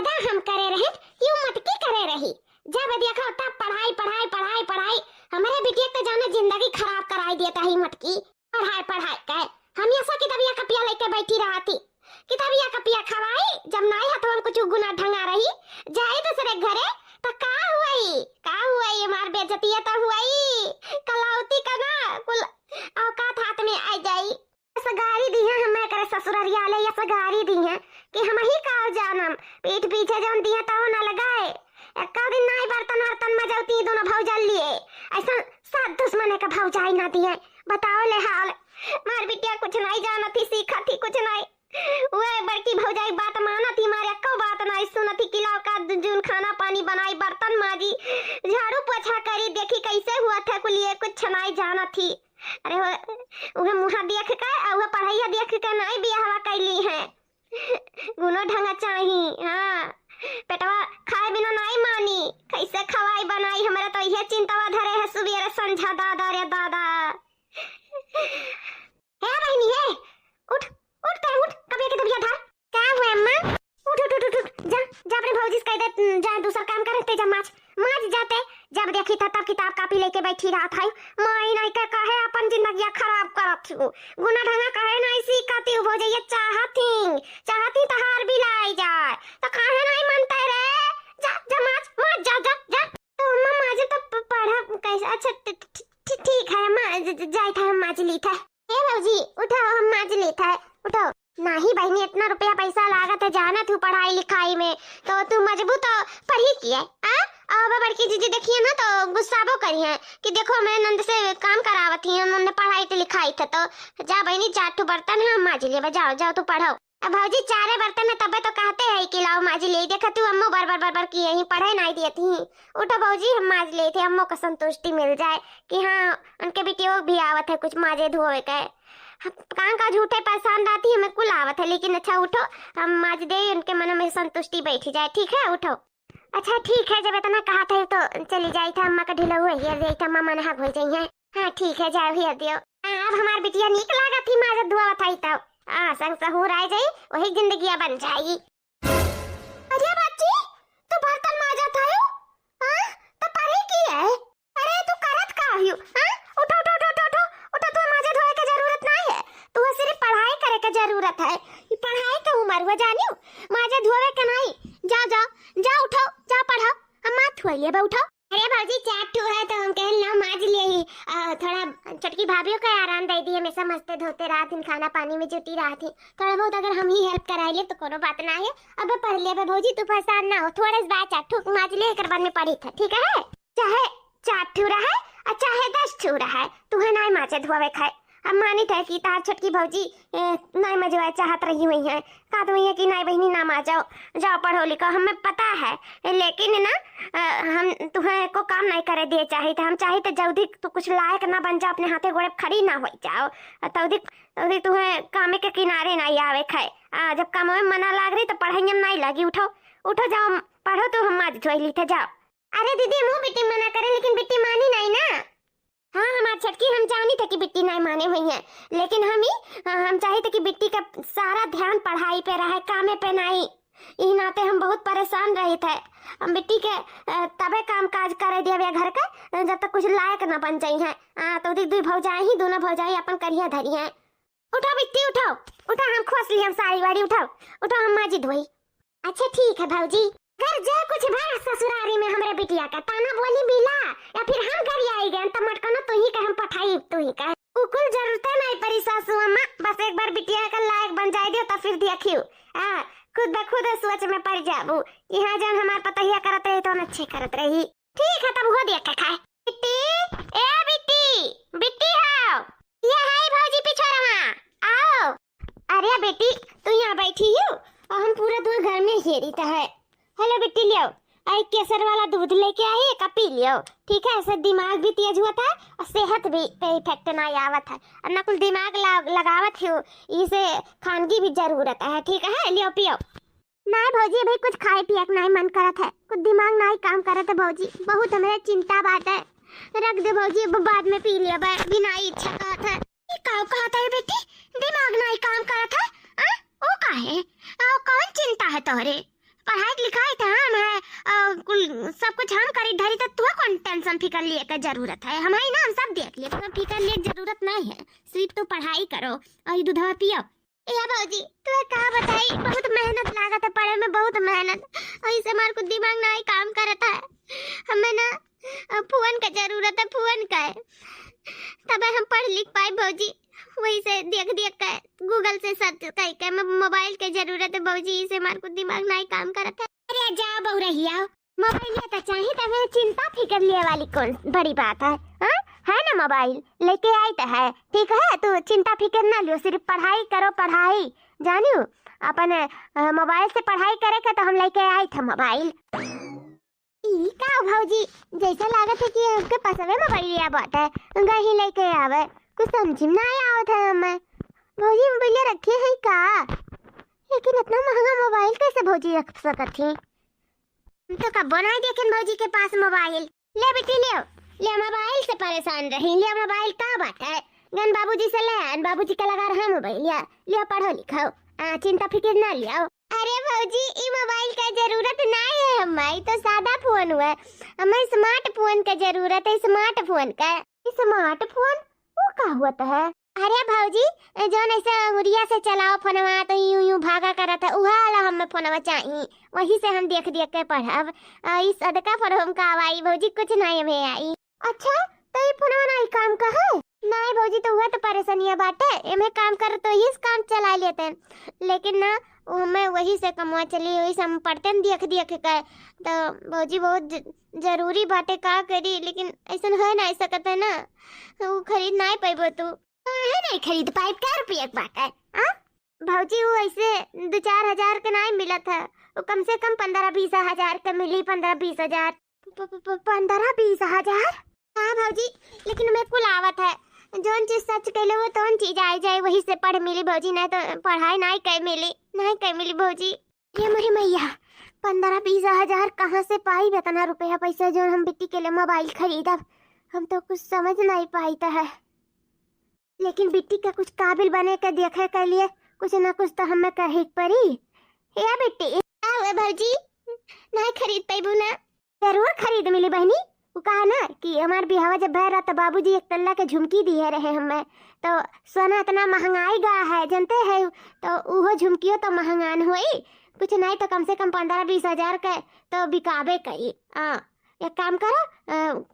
ज्यादा हम करे रहे यूं मटकी करे रही। जब देखो तब पढ़ाई पढ़ाई पढ़ाई पढ़ाई। हमारे बिटिया तो जाने जिंदगी खराब कराई देता ही मटकी। पढ़ाई पढ़ाई कहे हम ऐसा किताबिया कपिया लेके बैठी रहा थी। किताबिया कपिया खवाई जब नहीं है तो हम कुछ गुना ढंगा रही जाए दूसरे घरे तो का हुई हमार बेइज्जती तो हुई कलावती का ना कुल औकात हाथ में आ जाई। सगारी दी है हमें करे ससुररिया ले या सगारी दी है कि हम ही का जानम पीठ पीछे जौन दिया तो ना लगाए। एक दिन नहीं बर्तन वर्तन में जाती दोनों भौजाई लिए ऐसा सात दुश्मन का भौजाई ना दिए। बताओ ले हाल मार बिटिया कुछ नहीं जाना थी सीखा थी कुछ नहीं। वह बड़की भौजाई बात माना थी मारे को बात नहीं सुना थी। किलाव का जून खाना पानी बनाई बर्तन माजी झाड़ू पोछा करी देखी कैसे हुआ था कुलिए कुछ नहीं जाना थी। अरे वह मुहा देख के वह पढ़ाइया देख के नहीं बियाहवा कैली है। गुनो ढंगा चाहिए। हाँ पेटवा खाए बिना नहीं मानी कैसे खवाई बनाई हमारा तो यह चिंतावा धरे है सुबेरे संझा दादा रे दादा। है बहनी है उठ उठ ते उठ कभी के दबिया था क्या हुआ अम्मा। उठ उठ उठ उठ जा जा अपने भौजी से कह दे जा दूसरा काम करते जा माच जाते। जब देखी था तब किताब कापी लेके बैठी रहा था। मैं नहीं का कहे अपन जिंदगी खराब करत हूं गुना ढंगा कहे नहीं सीखती हो भौजी चाहती तो हार भी लाई जाए तो कहे नहीं मानते रे। जा जा माच जा जा जा तो अम्मा माजे तो पढ़ा कैसे। अच्छा ठीक है अम्मा जाए था हम माज ली था। ए भौजी उठो हम माज ली था उठो। नहीं बहनी इतना रुपया पैसा लागत है जाना तू पढ़ाई लिखाई में तो तू मजबूत पढ़ी की है। अब बड़की जीजी देखिए ना तो गुस्साबो करी है कि देखो मैं नंद से काम करावत ही उन्होंने पढ़ाई तो लिखाई था। तो जा बहनी 4 बर्तन है हम माज ले जाओ जाओ तू पढ़ो। अब भौजी 4 बर्तन है तबे तो कहते हैं कि लाओ माज ले। देखा तू अम्मो बार की यही पढ़ाई नहीं दी थी। उठो भौजी हम माज ले थे अम्मो को संतुष्टि मिल जाए कि हाँ उनके बेटियों भी आवत है कुछ माजे धोए का। कान का झूठे परेशान रहती हमें कुल आवत है लेकिन अच्छा उठो हम माज दे उनके मन में संतुष्टि बैठी जाए। ठीक है उठो। अच्छा ठीक है जब इतना कहा था तो चली जाई था अम्मा का ढिला हुआ ही था अम्मा मन हक हो जाई है। हाँ ठीक है जाओ ही दियो। अब हमार बिटिया नीक लागा थी माज दुआ बताई तब संग सहूर आ जाई वही जिंदगी बन जाएगी। अरे बच्ची तू बर्तन माजा था हां तो पढ़ी की है। अरे तू करत का हियो हां उठो उठो उठो उठो उठो तू माजे धोए की जरूरत नहीं है तू सिर्फ पढ़ाई करे की जरूरत है। पढ़ाई तो उम्र हो जानी माजे धोए के नहीं। जा जा जा उठो जा पढ़ो हम माथ धोइए बे उठो। अरे भौजी 4 है तो हम कहल ना माज ले ही थोड़ा छोटकी भाभीओ का आराम दे दी हमेशा मस्ते धोते रहा दिन खाना पानी में जुटी रहा थी थोड़ा बहुत अगर हम ही हेल्प करा ले तो कोनो बात ना है। अब पढ़ ले बे भौजी तू परेशान ना हो थोड़े से बात 4 माज ले कर बाद में पढ़ी था ठीक है। चाहे 4 रहा और चाहे 10 रहा तू है ना माजे धोवे खाए। हम मानी था कि तार छोटकी भौजी नहीं मजवाए चाहत रही हुई है का तो ये कि नहीं बहनी ना मा जाओ जाओ पढ़ो लिखो हमें पता है लेकिन ना हम तुम्हें को काम नहीं करे दिए चाहिए थे। हम चाहिए तो जल्दी तो कुछ लायक ना बन जाओ अपने हाथे गोड़े खड़ी ना हो जाओ तो तुम्हें काम के किनारे नहीं आवे खाए। जब काम में मना लाग रही तो पढ़ाई में नहीं लगी। उठो उठो जाओ पढ़ो तो हम आज धोई ली थे जाओ। अरे दीदी मुँह बेटी मना करे लेकिन बेटी मानी नहीं ना। हाँ हमारी छटकी हम चाहनी थे कि बिट्टी नहीं माने हुई है लेकिन हम चाहे थे कि बिट्टी का सारा ध्यान पढ़ाई पे रहे कामे पे नहीं। इस नाते हम बहुत परेशान रहे थे। हम बिट्टी के तबे काम काज करे दिया घर का जब तक कुछ लायक ना बन जाई है। तो दीदी भौजाई ही दोनों भौजाई अपन करिया धरी है। उठो बिट्टी उठो उठो हम खोस लिए हम साड़ी वाड़ी उठाओ उठो हम माजी धोई। अच्छा ठीक है भौजी घर जो कुछ भाई ससुरारी में हमरे बिटिया का ताना बोली बिला या फिर हम घर आई गए तो मटकनो तू ही का हम पठाई तू ही का कुल जरूरत नहीं परी सासू अम्मा बस एक बार बिटिया का लायक बन जाए दियो तो फिर देखियो खुद ब खुद सोच में पड़ जाबू यहाँ जब हमार पतहिया करत रही तो अच्छे करत रही। ठीक है तब हो दिया का खाए। बिट्टी ए बिट्टी बिट्टी आओ ये है भौजी पिछोरा आओ। अरे बेटी तू यहाँ बैठी हो और हम पूरा दूर घर में हेरी था है। हेलो बिट्टी लियो आई केसर वाला दूध लेके आई का पी लियो ठीक है। ऐसे दिमाग भी तेज हुआ था और सेहत भी पे इफेक्ट ना आवत है और ना कुल दिमाग लगावत हो इसे खानगी भी जरूरत है ठीक है। लियो पियो। नहीं भौजी भाई कुछ खाए पिए नहीं मन करत है कुछ दिमाग नहीं काम करत है भौजी बहुत हमारे चिंता बात है। रख दे भौजी बाद में पी लिया बिना इच्छा कहत है। का कहता है बेटी दिमाग नहीं काम करत है ओ काहे कौन चिंता है तोहरे पढ़ाई लिखाई तो हम है कुल सब कुछ हम करी धरी तो तू कौन टेंशन फिकर लिए का जरूरत है, हमारी ना हम सब देख लिए, तो फिकर लिए जरूरत नहीं है, सिर्फ तो पढ़ाई करो और दूधवा पियो। या भौजी तुम्हें कहा बताई, बहुत मेहनत लागत है पढ़े में, बहुत मेहनत, और इसे हमारे को दिमाग ना ही काम करता है, हमें ना फुवन का जरूरत है, फुवन का है तब हम पढ़ लिख पाए भौजी, वही से देख देख कर गूगल से सर्च करके मोबाइल के जरूरत है भौजी, इसे हमारे को दिमाग ना ही काम करता है। अरे जाओ बहु रही आओ, मोबाइल लिया तो चाहिए तो हमें चिंता फिकर लिए वाली कौन बड़ी बात है, हाँ है ना, मोबाइल लेके आई तो है, ठीक है, तो चिंता फिकर ना लियो, सिर्फ पढ़ाई करो, पढ़ाई जानियो अपन मोबाइल से पढ़ाई करे के तो हम लेके आए थे मोबाइल। ई का भौजी जैसा लागत है कि आपके पास में मोबाइल लिया बात है, गही लेके आवे, कुछ समझ में ना आवत है हमें, भौजी मोबाइल रखे है का, लेकिन इतना महंगा मोबाइल कैसे भौजी रख सकत थी, तो कब बनाए देखें भौजी के पास मोबाइल, ले बेटी ले मोबाइल से परेशान रही, ले मोबाइल का बात है, गन बाबूजी से ले, बाबूजी का लगा रहा मोबाइल, ले पढ़ो लिखाओ, चिंता फिक्र ना लियाओ। अरे भौजी ई मोबाइल का जरूरत नहीं है, हमारी तो सादा फोन हुआ, हमें स्मार्ट फोन का जरूरत है, स्मार्ट फोन का, स्मार्ट फोन वो का होता है? अरे भौजी जो ऐसे अंगुरिया से चलाओ फोनवा तो यूं यूं भागा करत है, उहा वाला हमें फोनवा चाहिए, वही से हम देख देख के पढ़ब, इस अदका पर हमका आवाई भौजी कुछ नहीं हमें आई। अच्छा तो ये फोनवा नहीं काम का है? नहीं भौजी तो हुआ तो परेशानियां बाटे, एमे काम कर तो इस काम चला लेते हैं, लेकिन ना मैं वही से कमवा चली, वही से हम पढ़ते न देख देख के, तो भौजी बहुत जरूरी बाटे का करी, लेकिन ऐसा है ना ऐसा कहते ना, वो खरीद नहीं पाइबो तू, है नहीं खरीद पाइब, क्या रुपया की बात है भौजी, वो ऐसे 2-4 हजार का नहीं मिला था, वो कम से कम 15-20 हजार का मिली, 15-20 हजार, 15-20 हजार, हाँ भौजी, लेकिन मेरे को लावत है, जोन चीज सच कहले वो तोन चीज आई जाए, वही से पढ़ मिली भौजी, नहीं तो पढ़ाई नहीं कह मिली भौजी। ये मेरी मैया 15-20 हजार कहाँ से पाई, इतना रुपया पैसा जो हम बिट्टी के लिए मोबाइल खरीदब, हम तो कुछ समझ नहीं पाई तो है, लेकिन बिट्टी का कुछ काबिल बने के देखे के लिए कुछ न कुछ तो हमें करही पड़ी। या बिट्टी भौजी नहीं खरीद पाइबू ना? जरूर खरीद मिली बहनी, वो कहा ना कि हमार बिहावा जब भर रहा तो बाबूजी 1 तल्ला के झुमकी दिए रहे हमें, तो सोना इतना महंगाई गा है जानते हैं, तो वो झुमकियों तो महंगा न हुई, कुछ नहीं तो कम से कम 15-20 हजार के तो बिकाबे करी। एक काम करो,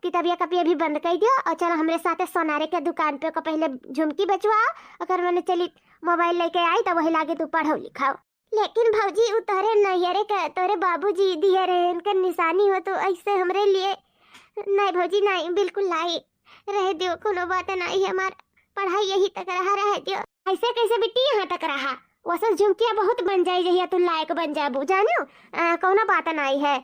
किताबिया कपिया भी बंद कर दियो और चलो हमारे साथ सोनारे के दुकान पे को पहले झुमकी बेचवाओ, अगर मैंने चली मोबाइल लेके आई तो वही लागे तू पढ़ो लिखाओ। लेकिन भौजी उतारे नैयरे के तोरे बाबूजी दिए रहे, इनका निशानी हो, तो ऐसे हमरे लिए नहीं भौजी नहीं, बिल्कुल नहीं, रह दियो, कोनो बात नहीं, हमार पढ़ाई यही तक रह दियो, ऐसे कैसे बेटी यहाँ तक रहा, वैसे झुमकिया बहुत बन जाए जहिया तू लायक बन जाबू, जानियो कोनो बात नहीं है।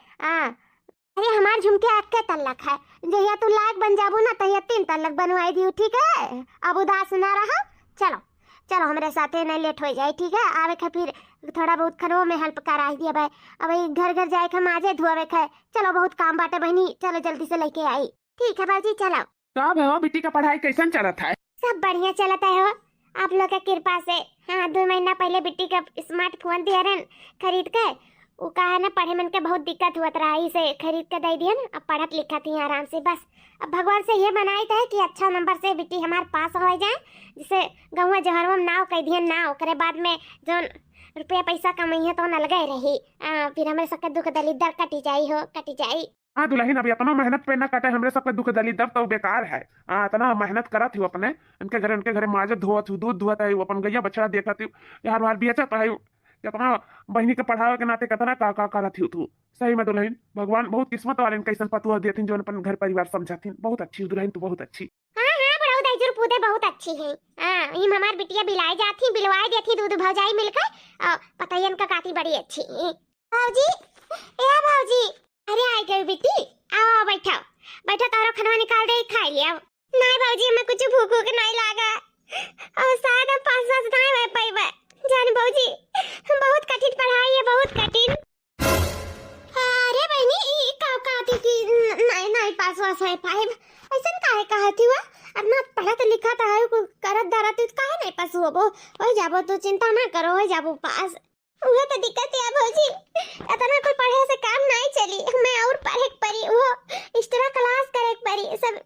अरे हमार झुमकिया 1 तल्लक है, जहिया तू लायक बन जाबू ना तहिया 3 तल्लक बनवाई दियो, ठीक है, अब उदास ना रहा, चलो चलो हमारे साथ नहीं लेट हो जाए, ठीक है, आवे के फिर थोड़ा बहुत खनो में हेल्प करा दिया भाई, अब घर घर जाए के माजे धोवे के, चलो बहुत काम बाटे बहनी, चलो जल्दी से लेके आई, ठीक है बाजी चलो। कब है बेटी का पढ़ाई कैसन चलत है? सब बढ़िया चलता है हो आप लोग के कृपा से। हाँ 2 महीना पहले बेटी का स्मार्टफोन दिया रन खरीद के, वो कहा ना पढ़े मन के बहुत दिक्कत हुआ रहा, इसे खरीद के दे दिया, अब पढ़त लिखत ही आराम से, बस अब भगवान से ये बनाई है कि अच्छा नंबर से बेटी हमारे पास हो जाए, जिसे गौवा जहरवा में नाव कह दिया ना, ओकरे बाद में जो रुपया पैसा कमाई है तो न लगे रही, फिर हमारे सबके दुख दलिदर कटी जाई। हाँ दुल्हन अब इतना मेहनत पे न कटे, हमरे सबके दुख दलिदर तो बेकार है, इतना मेहनत करत हूँ अपने उनके घरे माजे धोत हूँ, दूध धोत है, अपन गैया बछड़ा देखत हूँ, यार बार बेचत है, कितना बहनी के पढ़ावे के नाते कितना का करत हूँ तू, सही में दुल्हन भगवान बहुत किस्मत वाले कैसन पतुआ देथिन जो अपन घर परिवार समझाथिन, बहुत अच्छी दुल्हन तू, बहुत अच्छी। पूते बहुत अच्छी है, हिम हमार बिटिया बिलाई जाती बिलवाई देती दूध भौजाई मिलकर, पतयन का काती बड़ी अच्छी। भौजी ए भौजी, अरे आई गई बेटी, आओ बैठो तारो खाना निकाल दे, खा लिया। नहीं भौजी हमें कुछ भूख नहीं लागा, और शायद हम 5 साल नहीं रह पाएबे, जान भौजी बहुत कठिन पढ़ाई है, बहुत कठिन। अरे बहनी ई का कहती कि नहीं पास वास है पाएब, ऐसा काहे कहती हुआ, अपना पढ़त लिखत है करत धरत काहे नहीं पास होबो, हो जाबो तो चिंता ना करो, हो जाबो पास। उहे तो दिक्कत है भौजी, इतना कोई पढ़े से काम नहीं चली, मैं और पढ़े के पड़ी, वो एक्स्ट्रा क्लास करे के पड़ी। सब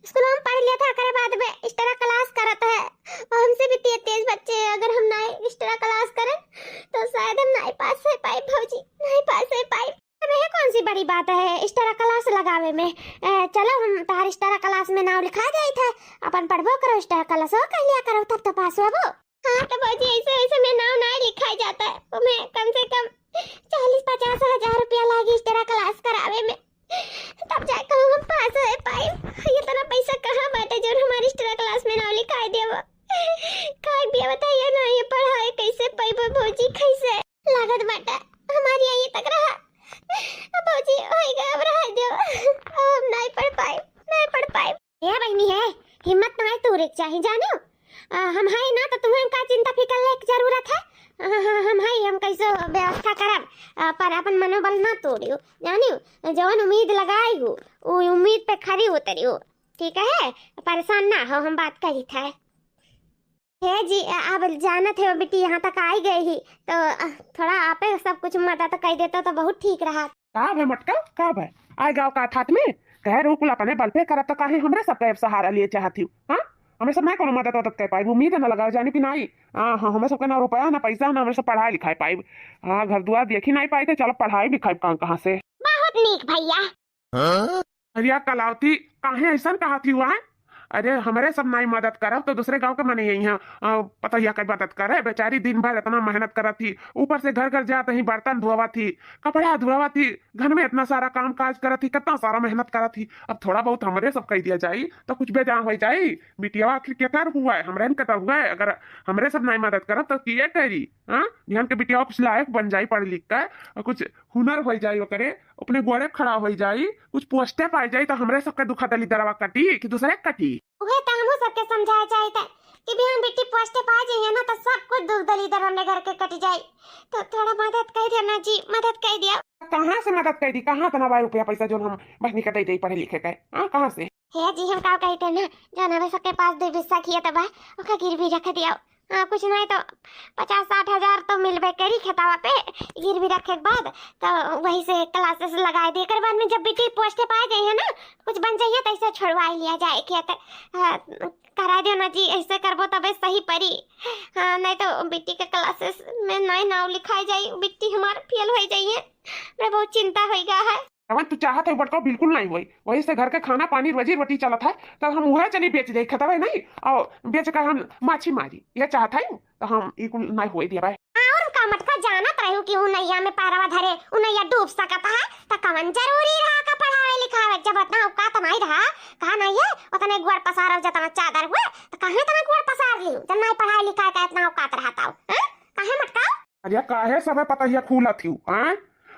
स्कूल में पढ़ लिया था, करे बाद में एक्स्ट्रा क्लास करता है, और हमसे भी तेज तेज बच्चे हैं। अगर हम नहीं एक्स्ट्रा क्लास करें तो शायद हम नहीं पास हो पाए भौजी, नहीं पास हो पाए। ये कौन सी बड़ी बात है एक्स्ट्रा क्लास लगावे में। चलो हम तार एक्स्ट्रा क्लास में नाम लिखा जाई था, अपन पढ़बो करो, एक्स्ट्रा क्लास हो कर लिया करो, तब तो पास होबो। हाँ तो भौजी ऐसे ऐसे में नाम नहीं लिखा जाता है, तुम्हें कम से कम 40-50 हजार रुपया लागी एक्स्ट्रा क्लास करावे में, तब जाकर हम पास हो पाए। ये इतना पैसा कहाँ बाटे जो हमारी एक्स्ट्रा क्लास में नाम लिखा देबो। काय भी बताइए ना, ये पढ़ाई कैसे पाइबो भौजी, कैसे लागत बाटा हमारी यहीं तक रहा भौजी, होएगा अब रह दो, अब नहीं पढ़ पाए, नहीं पढ़ पाए। ये बहनी है, हिम्मत नहीं तोड़े चाहिए जानो। हम है ना, तो तुम्हें का चिंता फिकर ले की जरूरत है। हम है, हम कैसे व्यवस्था करब, पर अपन मनोबल ना तोड़ियो जानियो। जवन उम्मीद लगाई हो वो उम्मीद पे खरी उतरियो, ठीक है, परेशान ना हो, हम बात करी था। है जी, अब जानत है बेटी यहाँ तक आई गई ही, तो थोड़ा आपे सब कुछ मदद कर देता तो बहुत ठीक रहा। का भाई मटका, का भाई आए गाँव का हाथ में कह रोक अपने बल पे करब तो काहे हमरे सबका सहारा लिए चाहती हूँ। हाँ हमें सब नहीं कोनो मदद वदद कर पाई, उम्मीद न लगा जाने की नहीं। हाँ हाँ, हमें सबके ना रुपया ना पैसा ना हमें सब पढ़ाई लिखाई पाई। हाँ घर दुआर देखी नहीं पाई थे, चलो पढ़ाई लिखाई कहाँ से। बहुत नीक भैया। अरे कलावती काहे ऐसा कहा थी हुआ है? अरे हमारे सब नहीं मदद करब तो दूसरे गांव के मने यही है पता या कई मदद करे। बेचारी दिन भर इतना मेहनत करा थी, ऊपर से घर घर जाते ही बर्तन धोवा थी, कपड़ा धोवा थी, घर में इतना सारा काम काज करा थी, कितना सारा मेहनत करा थी। अब थोड़ा बहुत हमारे सब कह दिया जाये तो कुछ बेजान हो जाये। बिटिया आखिर क्या कर हुआ है, हमारे कता हुआ है। अगर हमारे सब नहीं मदद करब तो किए करी। हाँ ध्यान के बिटिया कुछ लायक बन जाये पढ़ लिख कर, कुछ हुनर हो जाये, वो करे अपने गोड़े खड़ा हो जाये, कुछ पोस्टे पाई जाये, तो हमारे सबके दुखा दली दरवा कटी कि दूसरे कटी। उहे त हमहु सबके समझाया जाए था कि बिहान बेटी पोस्टे पा जाइए ना तो सब कुछ दुख दली दर हमने घर के कट जाए, तो थोड़ा मदद कर दिया ना जी, मदद कर दिया। कहाँ से मदद कर दी, कहाँ तना भाई रुपया पैसा जो हम बहनी का दे पढ़े लिखे गए। हाँ कहाँ से है जी, हम का कहते ना जो हमें सबके पास 2 बिस्सा किया तब ओका गिरवी रख दिया। हाँ कुछ नहीं तो 50-60 हजार तो मिलबे करी खेतावा पे, गिरवी रखे के बाद तो वही से क्लासेस लगाए दे कर बाद में जब बेटी पोस्टे पा जाइए ना, कुछ बन जाइए तो ऐसे छुड़वा लिया जाए खेत। करा दियो ना जी, ऐसे करबो तबे सही परी। हाँ नहीं तो बेटी के क्लासेस में नहीं नाम लिखाई जाए, बेटी हमारे फेल हो जाइए, मैं बहुत चिंता हो गया है। अवन तू चाहत है बटका बिल्कुल नहीं हुई, वही से घर के खाना पानी रोजी रोटी चलत है, तब हम वह चली बेच दे खतवा नहीं, और बेच कर हम माछी मारी ये चाहत है, तो हम इकुल नहीं हुई दिया भाई। और का मत का जानत रहू कि उनैया में पैरवा धरे उनैया डूब सकता है, तो कवन जरूरी रहा का पढ़ावे लिखावे। जब इतना औकात नहीं रहा, कहा नहीं है उतने गुड़ पसारो जतना चादर हुआ, तो कहां तना गुड़ पसार लियो जब नहीं पढ़ाई लिखाई का इतना औकात रहता हो। कहां मटका अरे काहे सब पता ही खुला थी। हां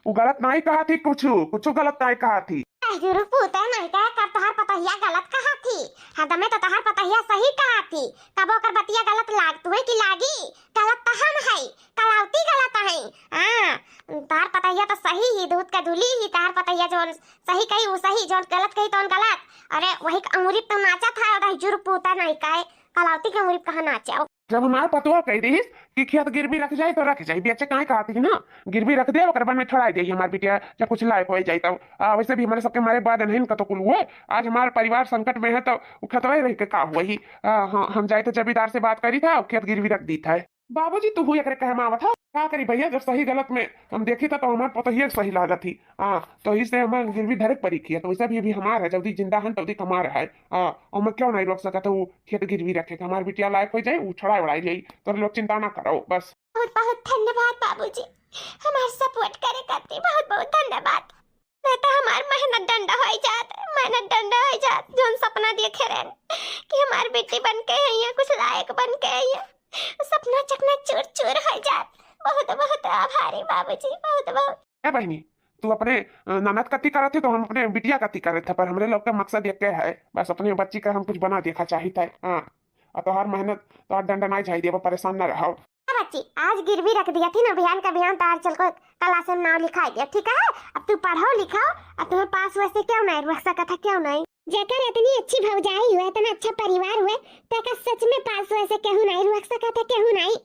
वो गलत नहीं कहा थी, कुछ गलत नहीं कहा थी। गुरु पूता नहीं कह कर तोहर पतहिया गलत कहा थी, हदमे तो तोहर पतहिया सही कहा थी। तब ओकर बतिया गलत लाग तुहे की लागी, गलत तो हम है, कलावती गलत है। हां तोहर पतहिया तो सही ही, दूध का धुली ही। तोहर पतहिया जो सही कही वो सही, जो गलत कही तो गलत। अरे वही अंगूरी तो नाचा था, उधर जुर पूता नहीं कहे, कलावती के अंगूरी कहां नाचा। जब हमारे पतवा कह दी कि खेत गिरवी रख जाए तो रख जाए, बेचे कहाँ कहती थी ना, गिरवी रख दे और में छोड़ा दे हमारी बिटिया जब कुछ लायक हो जाए। तब वैसे भी हमारे सबके हमारे बाद नहीं तो कुल हुए, आज हमारा परिवार संकट में है तो खेतवा रह के का हुआ ही। हम जाए तो जमींदार से बात करी था, खेत गिरवी रख दी था। बाबूजी तू हुई कहमा था क्या करी भैया, जब सही गलत में हम देखी था तो हमारे पतहिया सही लागत थी। तो इससे हमारे गिरवी धरे पड़ी किया, तो वैसे भी हमारा है, जल्दी जिंदा है तल्दी कमा रहा है। और मैं क्यों नहीं रोक सका, तो वो खेत गिरवी रखे हमारी बिटिया लायक हो जाए, वो छड़ा उड़ाई जाए, तो लोग चिंता ना करो बस। बहुत बहुत धन्यवाद बाबूजी, हमारे सपोर्ट करे करते, बहुत बहुत धन्यवाद। नहीं तो हमार मेहनत डंडा हो जात, मेहनत डंडा हो जात, जोन सपना देखे रहन कि हमारी बेटी बन के है या कुछ लायक बन के है, सपना चकना चूर चूर हो जात। बहुत बहुत आभारी बाबूजी, बहुत बहुत। है बहनी तू अपने ननद कती करत थे तो हम अपने बिटिया कती करे थे, पर हमारे लोग का मकसद एक है, बस अपने बच्ची का हम कुछ बना देखा चाहिए। हाँ तो हर मेहनत तो हर डंडा नहीं चाहिए, परेशान ना रहो। बच्ची आज गिरवी रख दिया थी ना, बिहान का बिहान तार चल को क्लास में नाम लिखा दिया, ठीक है। अब तू पढ़ो लिखाओ, अब तुम्हें पास वैसे क्यों नहीं रख सका था, क्यों नहीं। जेकर इतनी अच्छी भौजाई हुए, इतना अच्छा परिवार हुए, तो सच में पास वैसे क्यों नहीं रख सका था, क्यों नहीं।